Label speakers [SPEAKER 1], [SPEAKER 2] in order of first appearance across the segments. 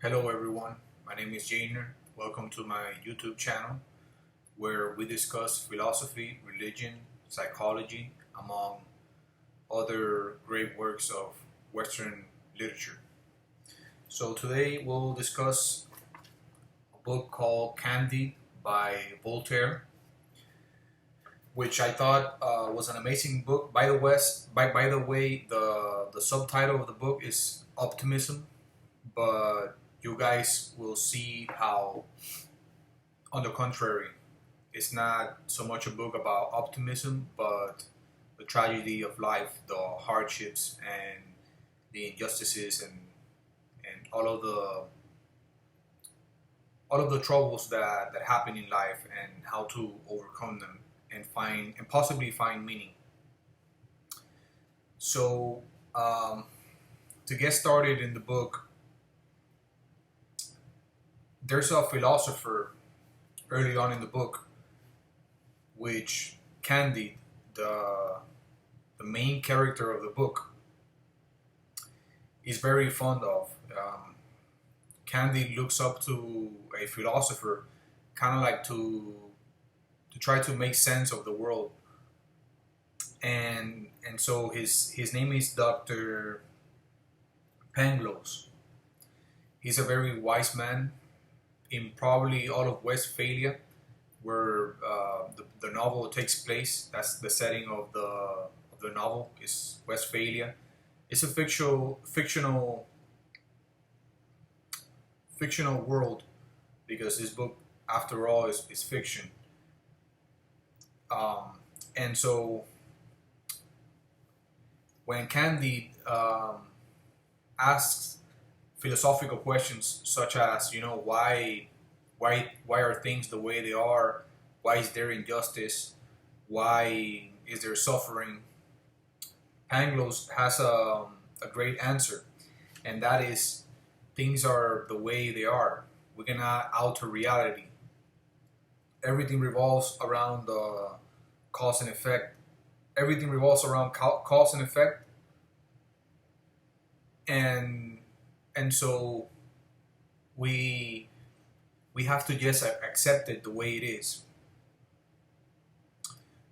[SPEAKER 1] Hello everyone, my name is Jainer. Welcome to my YouTube channel where we discuss philosophy, religion, psychology, among other great works of Western literature. So today we'll discuss a book called Candide by Voltaire, which I thought was an amazing book. By the way, the subtitle of the book is Optimism, but you guys will see how, on the contrary, it's not so much a book about optimism, but the tragedy of life, the hardships and the injustices and all of the troubles that happen in life and how to overcome them and possibly find meaning. So to get started in the book, there's a philosopher early on in the book, which Candide, the main character of the book, is very fond of. Candide looks up to a philosopher, kind of like to try to make sense of the world, and so his name is Doctor Pangloss. He's a very wise man in probably all of Westphalia, where the novel takes place. That's the setting of the novel, is Westphalia. It's a fictional world, because this book, after all, is fiction. And so when Candide asks philosophical questions such as, why are things the way they are? Why is there injustice? Why is there suffering? Pangloss has a great answer, and that is, things are the way they are. We cannot alter reality. Everything revolves around cause and effect. Everything revolves around cause and effect, and so we have to just accept it the way it is.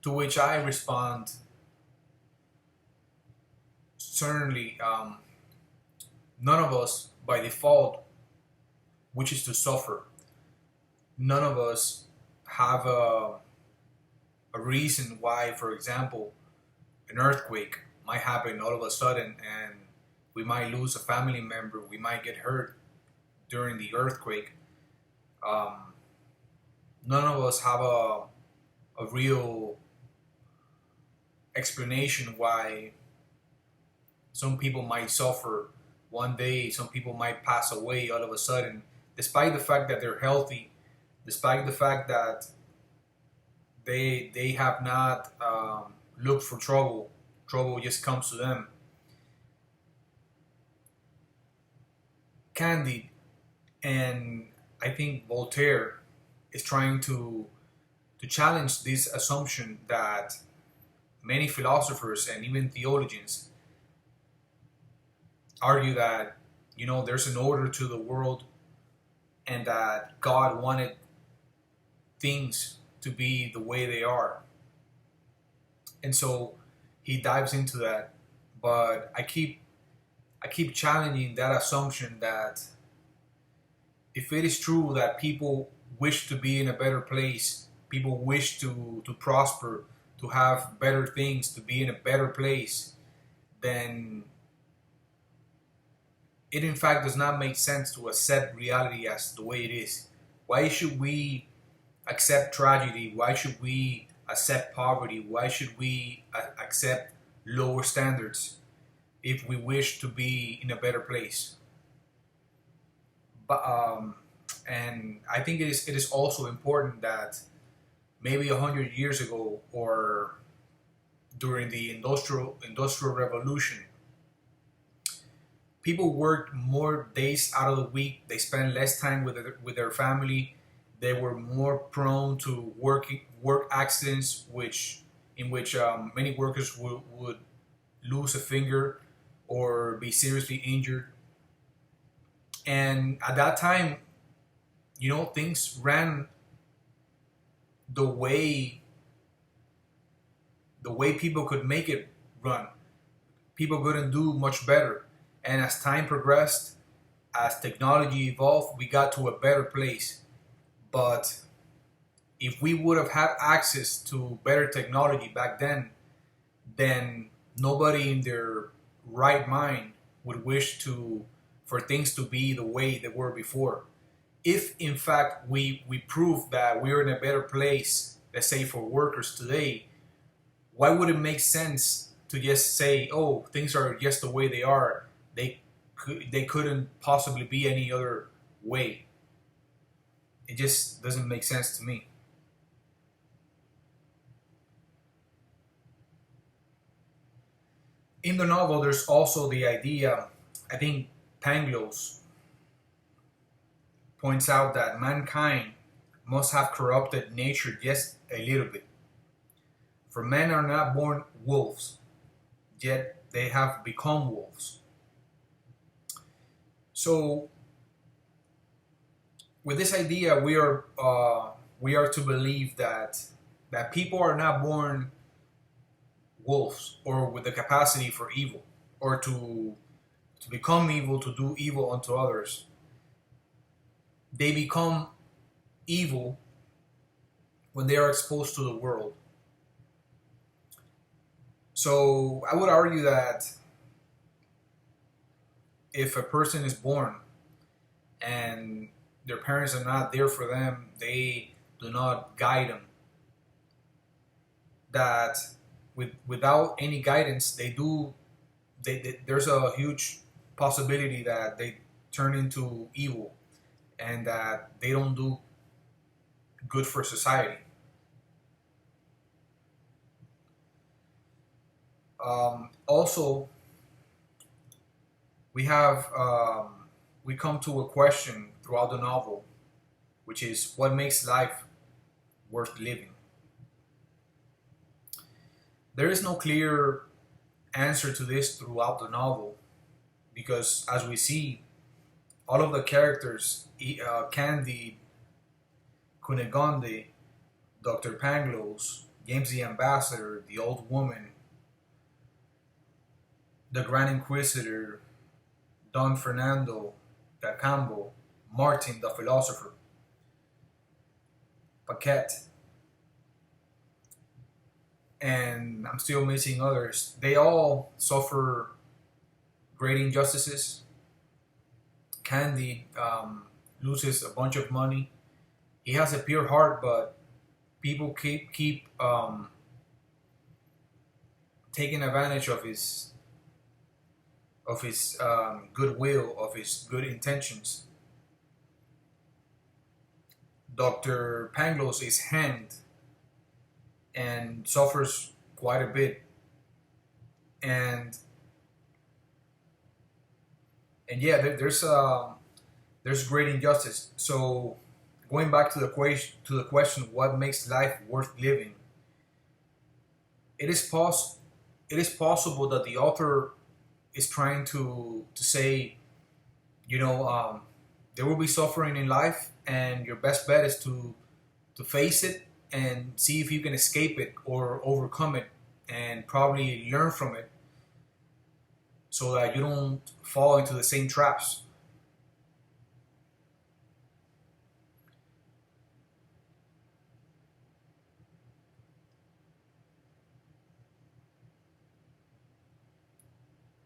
[SPEAKER 1] To which I respond, certainly, none of us by default wishes to suffer. None of us have a reason why, for example, an earthquake might happen all of a sudden and we might lose a family member, we might get hurt during the earthquake. None of us have a real explanation why some people might suffer one day, some people might pass away all of a sudden, despite the fact that they're healthy, despite the fact that they have not looked for trouble. Trouble just comes to them. Candide, and I think Voltaire, is trying to challenge this assumption that many philosophers and even theologians argue that, there's an order to the world and that God wanted things to be the way they are. And so he dives into that, but I keep challenging that assumption that if it is true that people wish to be in a better place, people wish to prosper, to have better things, to be in a better place, then it in fact does not make sense to accept reality as the way it is. Why should we accept tragedy? Why should we accept poverty? Why should we accept lower standards if we wish to be in a better place? But and I think it is also important that maybe 100 years ago, or during the industrial revolution, people worked more days out of the week. They spent less time with their family. They were more prone to work accidents, in which many workers would lose a finger or be seriously injured. And at that time, things ran the way people could make it run. People couldn't do much better. And as time progressed, as technology evolved, we got to a better place. But if we would have had access to better technology back then nobody in their right mind would wish for things to be the way they were before. If in fact we prove that we're in a better place, let's say for workers today, why would it make sense to just say, oh, things are just the way they are? They couldn't possibly be any other way. It just doesn't make sense to me. In the novel, there's also the idea, I think Pangloss points out that mankind must have corrupted nature just a little bit. For men are not born wolves, yet they have become wolves. So, with this idea, we are to believe that people are not born wolves or with the capacity for evil or to become evil, to do evil unto others. They become evil when they are exposed to the world. So I would argue that if a person is born and their parents are not there for them, they do not guide them, that without any guidance, there's a huge possibility that they turn into evil and that they don't do good for society. Also, we come to a question throughout the novel, which is what makes life worth living. There is no clear answer to this throughout the novel because, as we see, all of the characters, Candide, Cunegonde, Dr. Pangloss, James the Ambassador, the Old Woman, the Grand Inquisitor, Don Fernando, Cacambo, Martin the philosopher, Paquette, and I'm still missing others. They all suffer great injustices. Candide loses a bunch of money. He has a pure heart, but people keep taking advantage of his goodwill, of his good intentions. Dr. Pangloss is hanged and suffers quite a bit, and yeah, there's great injustice. So going back to the question, what makes life worth living? It is possible that the author is trying to say, there will be suffering in life, and your best bet is to face it and see if you can escape it or overcome it, and probably learn from it, so that you don't fall into the same traps.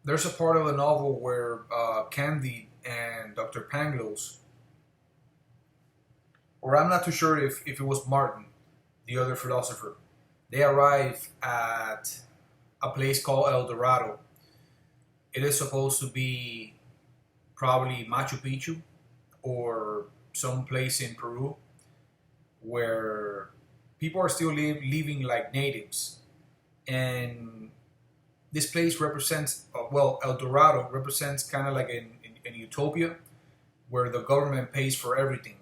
[SPEAKER 1] There's a part of the novel where Candide and Dr. Pangloss, or I'm not too sure if it was Martin, the other philosopher, they arrive at a place called El Dorado. It is supposed to be probably Machu Picchu or some place in Peru where people are still living like natives. And this place represents, El Dorado represents kind of like an utopia where the government pays for everything.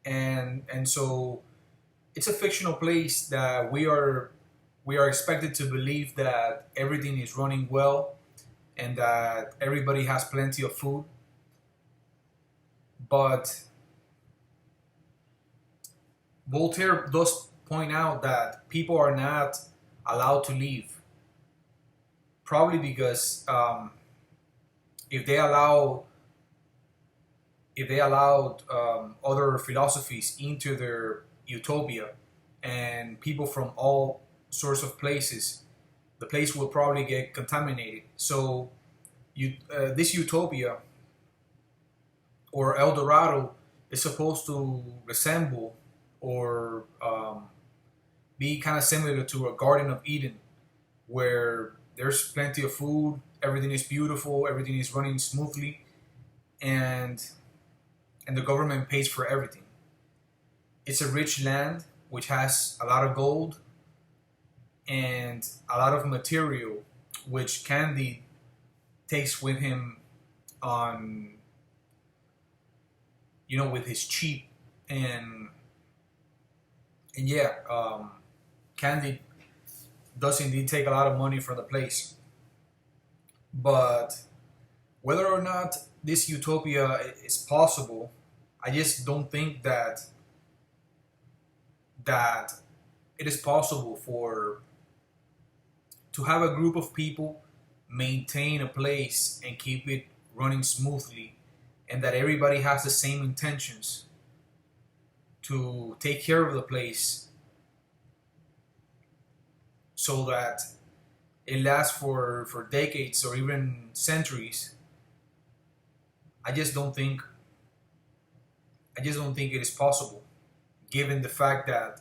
[SPEAKER 1] And so it's a fictional place that we are expected to believe that everything is running well and that everybody has plenty of food. But Voltaire does point out that people are not allowed to leave, probably because if they allow if they allowed other philosophies into their utopia and people from all sorts of places, the place will probably get contaminated. So this utopia or El Dorado is supposed to resemble or be kind of similar to a Garden of Eden, where there's plenty of food, everything is beautiful, everything is running smoothly, and the government pays for everything. It's a rich land which has a lot of gold and a lot of material which Candide takes with him on, with his cheap and yeah, Candide does indeed take a lot of money from the place. But whether or not this utopia is possible, I just don't think that it is possible for to have a group of people maintain a place and keep it running smoothly, and that everybody has the same intentions to take care of the place so that it lasts for decades or even centuries. I just don't think I just don't think it is possible, given the fact that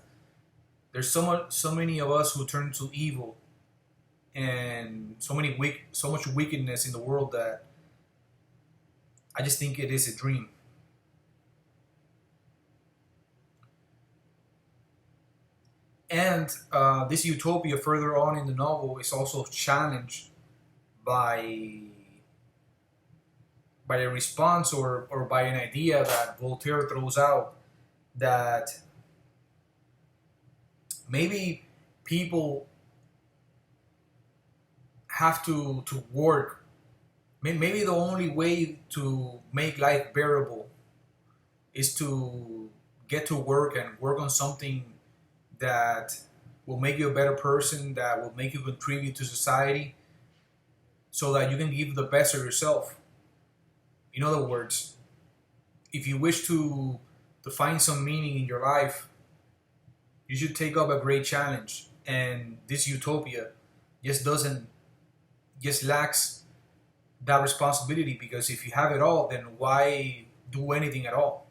[SPEAKER 1] there's so many of us who turn to evil and so much wickedness in the world that I just think it is a dream. And this utopia further on in the novel is also challenged by a response or by an idea that Voltaire throws out, that maybe people have to work. Maybe the only way to make life bearable is to get to work and work on something that will make you a better person, that will make you contribute to society, so that you can give the best of yourself. In other words, if you wish to find some meaning in your life, you should take up a great challenge. And this utopia just doesn't just lacks that responsibility, because if you have it all, then why do anything at all?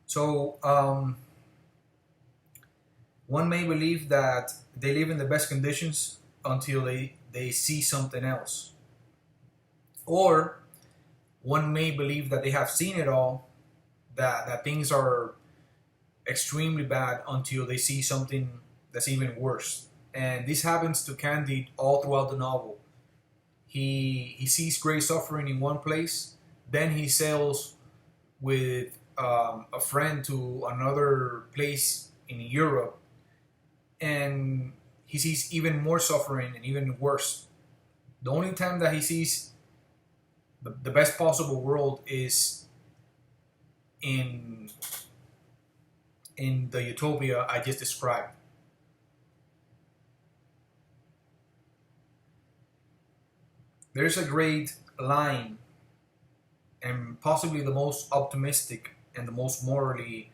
[SPEAKER 1] So one may believe that they live in the best conditions until they see something else. Or one may believe that they have seen it all, that things are extremely bad until they see something that's even worse. And this happens to Candide all throughout the novel. He sees great suffering in one place, then he sails with a friend to another place in Europe, and he sees even more suffering and even worse. The only time that he sees the best possible world is in the utopia I just described. There's a great line, and possibly the most optimistic and the most morally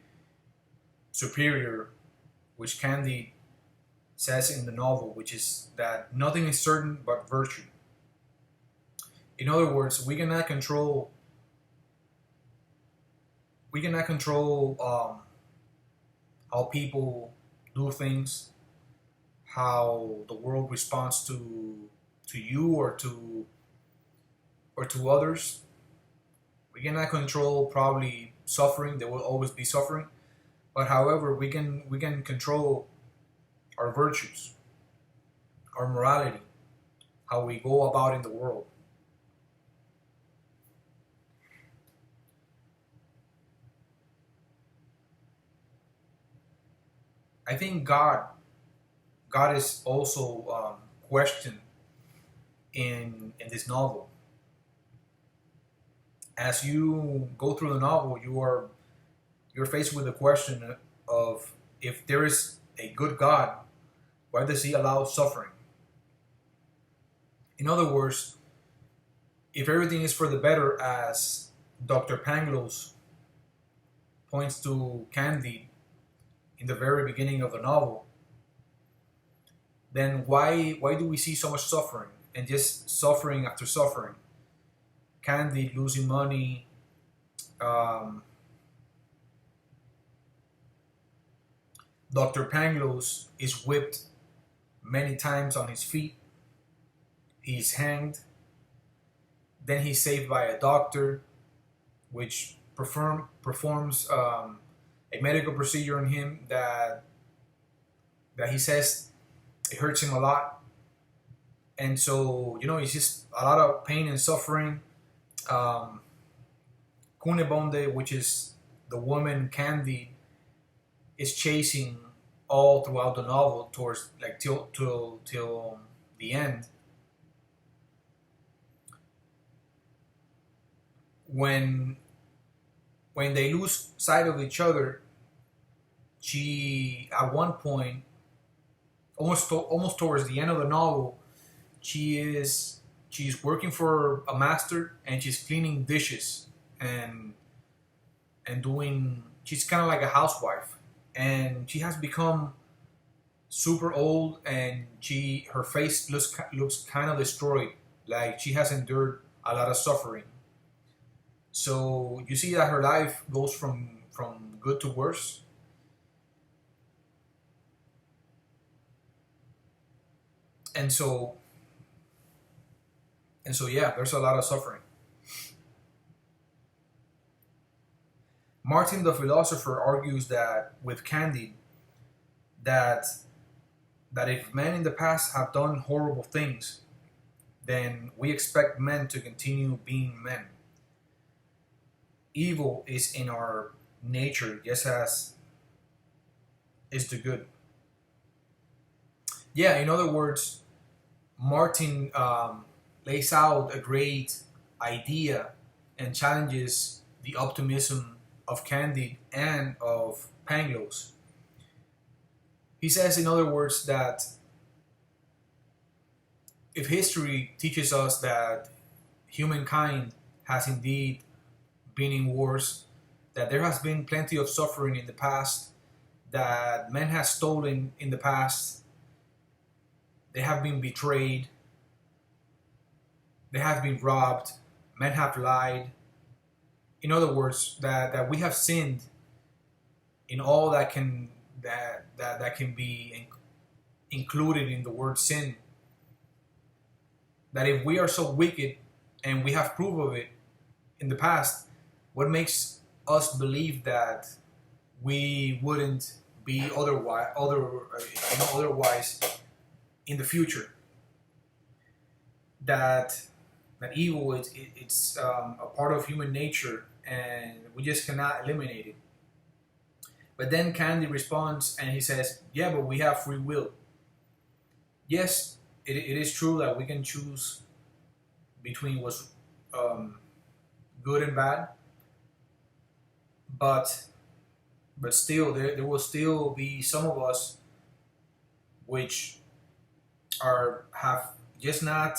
[SPEAKER 1] superior, which Candide says in the novel, which is that nothing is certain but virtue. In other words, we cannot control how people do things, how the world responds to you or to others. We cannot control probably suffering. There will always be suffering, but however, we can control our virtues, our morality, how we go about in the world. I think God is also questioned in this novel. As you go through the novel, you're faced with the question of, if there is a good God, why does he allow suffering? In other words, if everything is for the better, as Dr. Pangloss points to Candide in the very beginning of the novel, then why do we see so much suffering, and just suffering after suffering? Candide losing money, um, Dr. Pangloss is whipped many times on his feet. He's hanged. Then he's saved by a doctor, which performs a medical procedure on him that he says it hurts him a lot. And so, it's just a lot of pain and suffering. Cunebonde, which is the woman Candide is chasing all throughout the novel, towards like till the end. When they lose sight of each other, she, at one point, almost towards the end of the novel, she's working for a master, and she's cleaning dishes and doing. She's kind of like a housewife, and she has become super old, and her face looks kind of destroyed, like she has endured a lot of suffering. So you see that her life goes from good to worse. And so yeah, there's a lot of suffering. Martin the philosopher argues that with Candide, that if men in the past have done horrible things, then we expect men to continue being men. Evil is in our nature, just as is the good. Yeah, in other words, Martin lays out a great idea and challenges the optimism of Candide and of Pangloss. He says, in other words, that if history teaches us that humankind has indeed been in wars, that there has been plenty of suffering in the past, that men have stolen in the past, they have been betrayed, they have been robbed, men have lied. In other words, that we have sinned in all that can be included in the word sin. That if we are so wicked and we have proof of it in the past, what makes us believe that we wouldn't be otherwise in the future? That evil it's a part of human nature, and we just cannot eliminate it. But then Candide responds and he says, yeah, but we have free will. Yes, it is true that we can choose between what's good and bad, but still there will still be some of us which have just not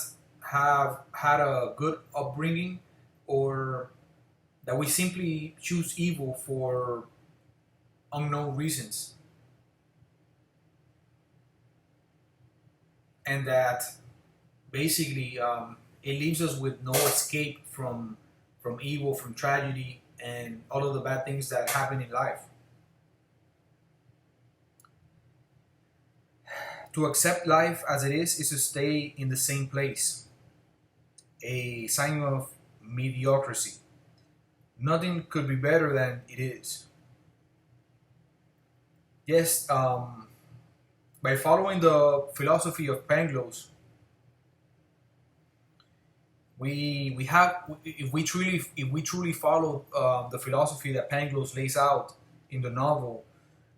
[SPEAKER 1] have had a good upbringing, or that we simply choose evil for unknown reasons, and that basically it leaves us with no escape from evil, from tragedy, and all of the bad things that happen in life. To accept life as it is to stay in the same place, a sign of mediocrity. Nothing could be better than it is. Yes, by following the philosophy of Pangloss, we have, if we truly follow the philosophy that Pangloss lays out in the novel,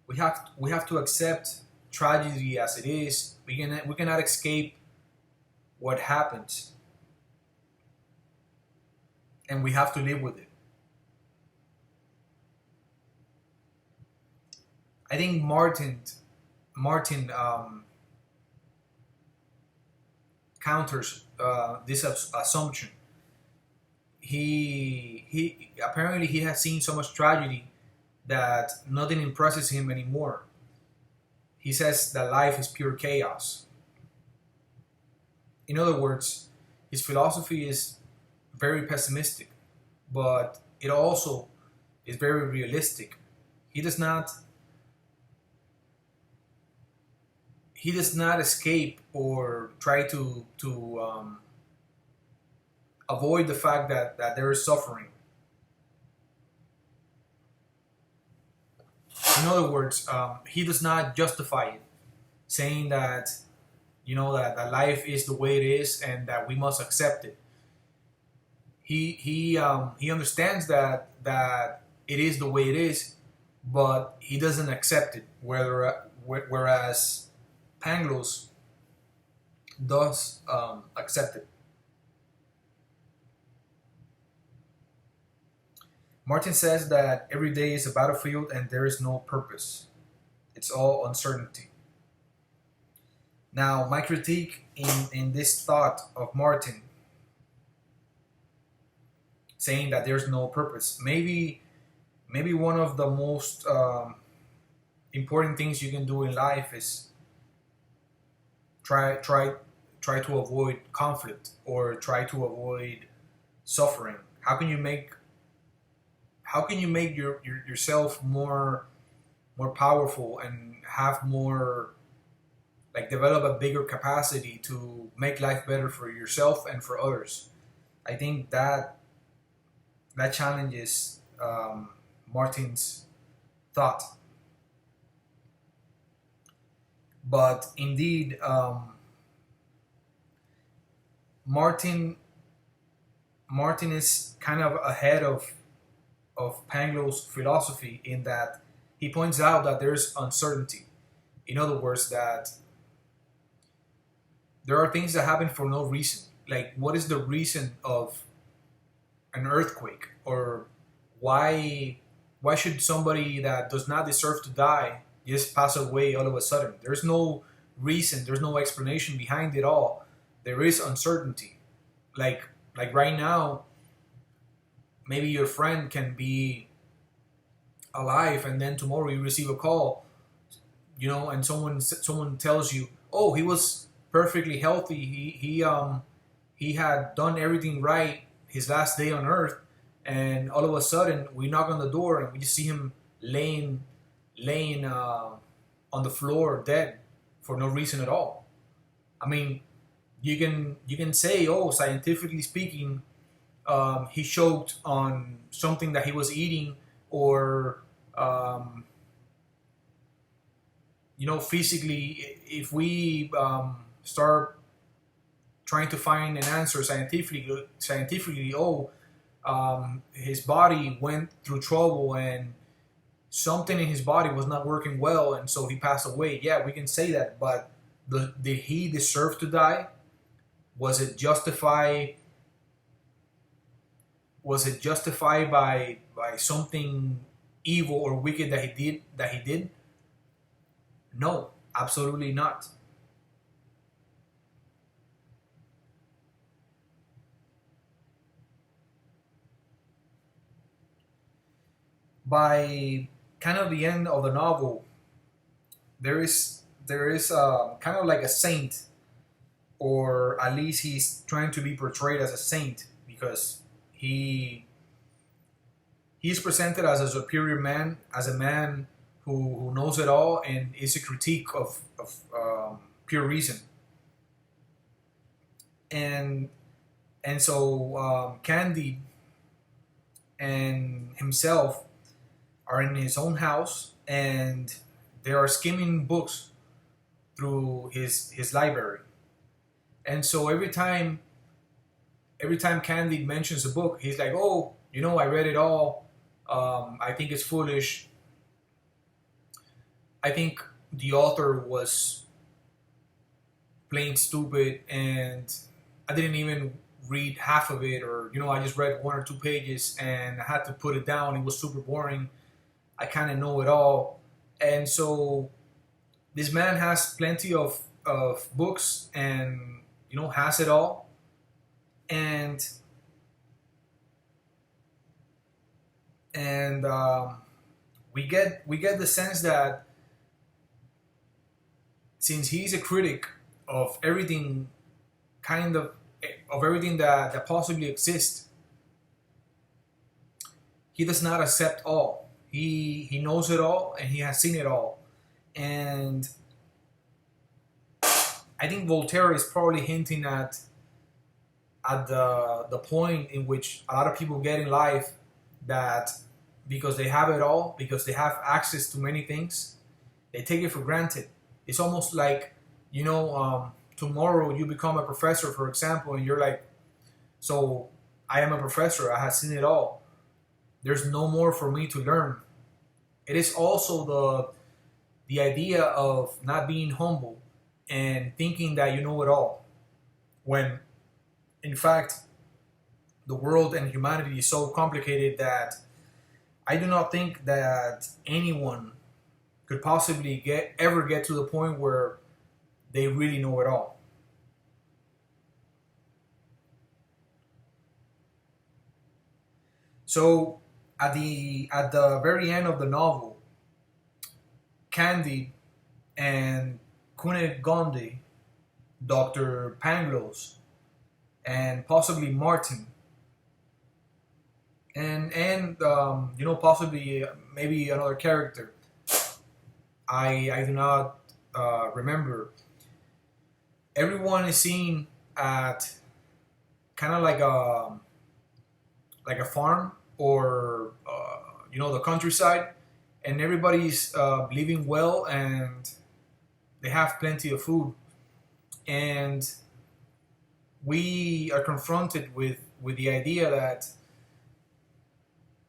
[SPEAKER 1] we have to accept tragedy as it is. We cannot escape what happens, and we have to live with it. I think Martin counters this assumption. He apparently he has seen so much tragedy that nothing impresses him anymore. He says that life is pure chaos. In other words, his philosophy is very pessimistic, but it also is very realistic. He does not he does not escape or try to avoid the fact that there is suffering. In other words, he does not justify it, saying that that life is the way it is and that we must accept it. He understands that it is the way it is, but he doesn't accept it. Whereas Pangloss does accept it. Martin says that every day is a battlefield and there is no purpose. It's all uncertainty. Now, my critique in this thought of Martin saying that there's no purpose, maybe one of the most important things you can do in life is try to avoid conflict or try to avoid suffering. How can you make yourself more powerful and have more, like, develop a bigger capacity to make life better for yourself and for others? I think that challenges Martin's thought. But indeed, Martin is kind of ahead of Pangloss' philosophy in that he points out that there's uncertainty. In other words, that there are things that happen for no reason. Like, what is the reason of an earthquake? Or why should somebody that does not deserve to die just pass away all of a sudden? There's no reason, there's no explanation behind it all. There is uncertainty. Like right now, maybe your friend can be alive and then tomorrow you receive a call, and someone tells you, oh, he was perfectly healthy, he had done everything right his last day on earth, and all of a sudden we knock on the door and we just see him laying on the floor dead for no reason at all. I mean, you can say, oh, scientifically speaking, he choked on something that he was eating, or physically, if we start trying to find an answer scientifically, his body went through trouble and something in his body was not working well, and so he passed away. Yeah, we can say that, but did he deserve to die? Was it justified? Was it justified by something evil or wicked that he did? No, absolutely not. By kind of the end of the novel, there is kind of like a saint, or at least he's trying to be portrayed as a saint, because he's presented as a superior man, as a man who knows it all, and is a critique of pure reason. And so Candide and himself are in his own house, and they are skimming books through his library. And so every time Candide mentions a book, he's like, oh, I read it all. I think it's foolish. I think the author was plain stupid, and I didn't even read half of it, or I just read 1 or 2 pages and I had to put it down. It was super boring. I kind of know it all, and so this man has plenty of books and has it all, and we get the sense that since he's a critic of everything, kind of everything that possibly exists, he does not accept all. He knows it all and he has seen it all. And I think Voltaire is probably hinting at the point in which a lot of people get in life, that because they have it all, because they have access to many things, they take it for granted. It's almost like, tomorrow you become a professor, for example, and you're like, so I am a professor, I have seen it all. There's no more for me to learn. It is also the idea of not being humble and thinking that you know it all, when in fact the world and humanity is so complicated that I do not think that anyone could possibly ever get to the point where they really know it all. So at the very end of the novel, Candide and Cunegonde, Dr. Pangloss, and possibly Martin, and possibly maybe another character. I do not remember. Everyone is seen at kind of like a farm, or the countryside, and everybody's living well and they have plenty of food, and we are confronted with the idea that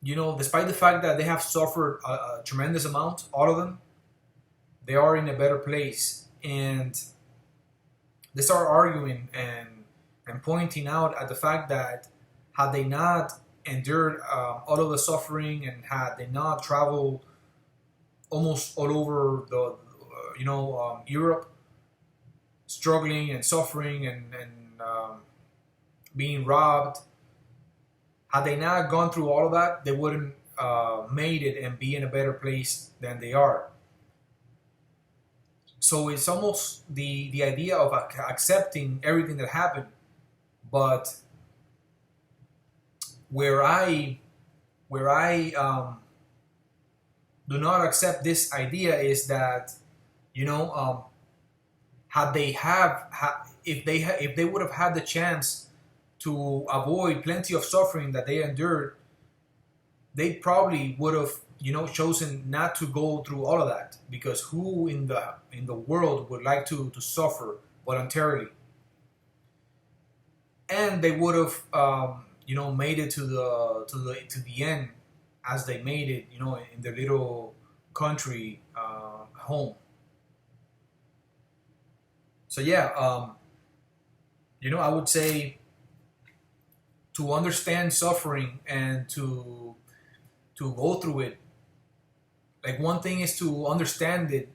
[SPEAKER 1] despite the fact that they have suffered a tremendous amount, all of them, they are in a better place, and they start arguing and pointing out at the fact that had they not endured all of the suffering, and had they not traveled almost all over the Europe, struggling and suffering and being robbed, had they not gone through all of that, they wouldn't made it and be in a better place than they are. So it's almost the idea of accepting everything that happened, but where I do not accept this idea is that had they if they would have had the chance to avoid plenty of suffering that they endured, they probably would have chosen not to go through all of that, because who in the world would like to suffer voluntarily? And they would have made it to the end, as they made it in their little country home. So yeah, I would say, to understand suffering and to go through it, like, one thing is to understand it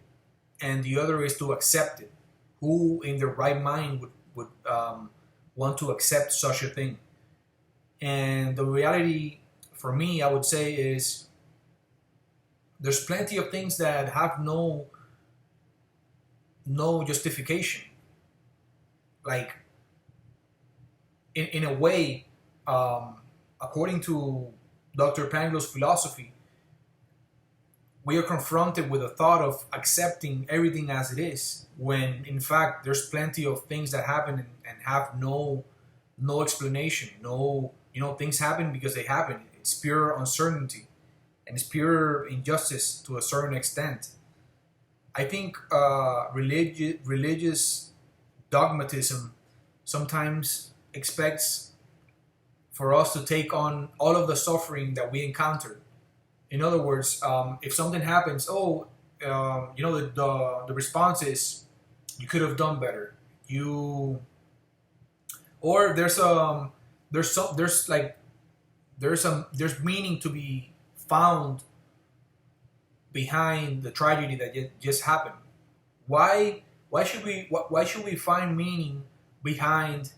[SPEAKER 1] and the other is to accept it. Who in their right mind would want to accept such a thing? And the reality for me, I would say, is there's plenty of things that have no justification. Like, in a way, according to Dr. Pangloss' philosophy, we are confronted with the thought of accepting everything as it is, when in fact there's plenty of things that happen and have no explanation. Things happen because they happen. It's pure uncertainty, and it's pure injustice to a certain extent. I think religious dogmatism sometimes expects for us to take on all of the suffering that we encountered. In other words, if something happens, the response is, you could have done better. You or there's meaning to be found behind the tragedy that just happened. Why should we find meaning behind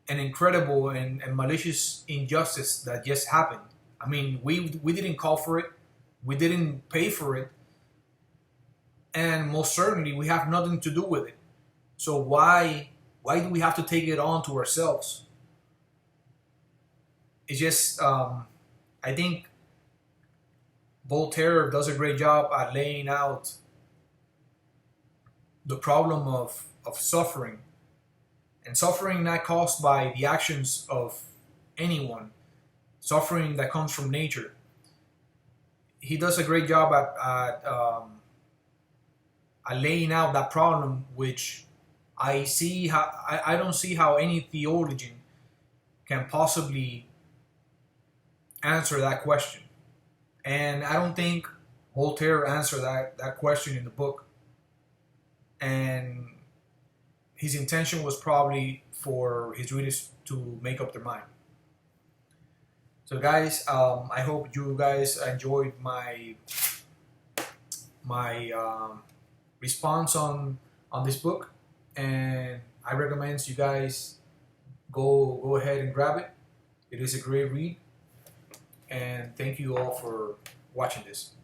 [SPEAKER 1] an incredible and malicious injustice that just happened? I mean, we didn't call for it, we didn't pay for it, and most certainly we have nothing to do with it. So why do we have to take it on to ourselves? It's just I think Voltaire does a great job at laying out the problem of suffering, and suffering not caused by the actions of anyone, suffering that comes from nature. He does a great job at laying out that problem, which I don't see how any theologian can possibly answer that question. And I don't think Voltaire answered that question in the book. And his intention was probably for his readers to make up their mind. So, guys, I hope you guys enjoyed my response on this book, and I recommend you guys go ahead and grab it. It is a great read, and thank you all for watching this.